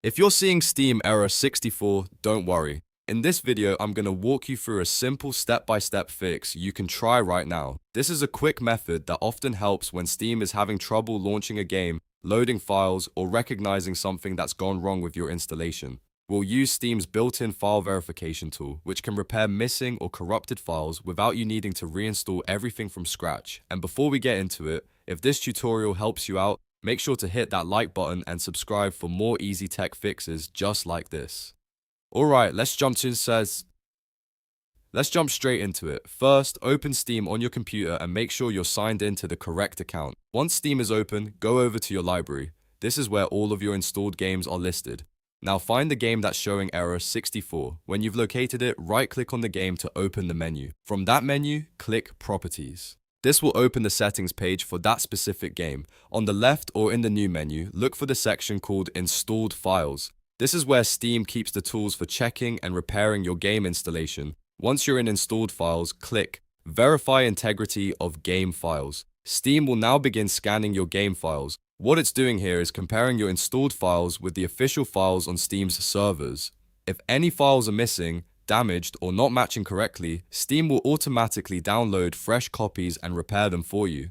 If you're seeing Steam error 64, don't worry. In this video, I'm going to walk you through a simple step-by-step fix you can try right now. This is a quick method that often helps when Steam is having trouble launching a game, loading files, or recognizing something that's gone wrong with your installation. We'll use Steam's built-in file verification tool, which can repair missing or corrupted files without you needing to reinstall everything from scratch. And before we get into it, if this tutorial helps you out, make sure to hit that like button and subscribe for more easy tech fixes just like this. Alright, let's jump straight into it. First, open Steam on your computer and make sure you're signed in to the correct account. Once Steam is open, go over to your library. This is where all of your installed games are listed. Now find the game that's showing error 64. When you've located it, right-click on the game to open the menu. From that menu, click Properties. This will open the settings page for that specific game. On the left or in the new menu, look for the section called Installed Files. This is where Steam keeps the tools for checking and repairing your game installation. Once you're in Installed Files, click Verify Integrity of Game Files. Steam will now begin scanning your game files. What it's doing here is comparing your installed files with the official files on Steam's servers. If any files are missing, damaged, or not matching correctly, Steam will automatically download fresh copies and repair them for you.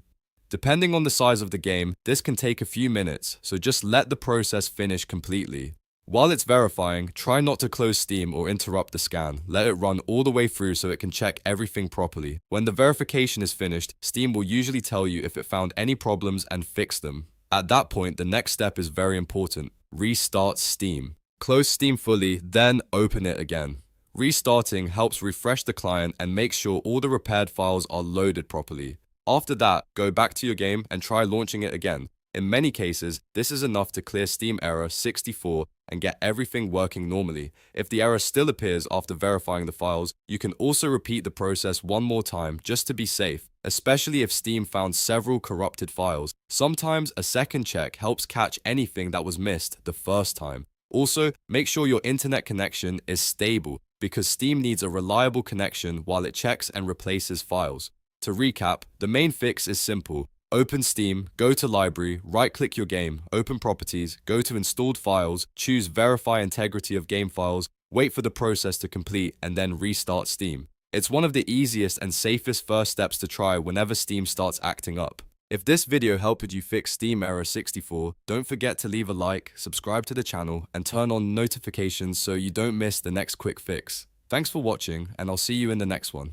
Depending on the size of the game, this can take a few minutes, so just let the process finish completely. While it's verifying, try not to close Steam or interrupt the scan. Let it run all the way through so it can check everything properly. When the verification is finished, Steam will usually tell you if it found any problems and fix them. At that point, the next step is very important. Restart Steam. Close Steam fully, then open it again. Restarting helps refresh the client and make sure all the repaired files are loaded properly. After that, go back to your game and try launching it again. In many cases, this is enough to clear Steam error 64 and get everything working normally. If the error still appears after verifying the files, you can also repeat the process one more time just to be safe, especially if Steam found several corrupted files. Sometimes a second check helps catch anything that was missed the first time. Also, make sure your internet connection is stable because Steam needs a reliable connection while it checks and replaces files. To recap, the main fix is simple. Open Steam, go to Library, right-click your game, open Properties, go to Installed Files, choose Verify Integrity of Game Files, wait for the process to complete, and then restart Steam. It's one of the easiest and safest first steps to try whenever Steam starts acting up. If this video helped you fix Steam error 64, don't forget to leave a like, subscribe to the channel, and turn on notifications so you don't miss the next quick fix. Thanks for watching, and I'll see you in the next one.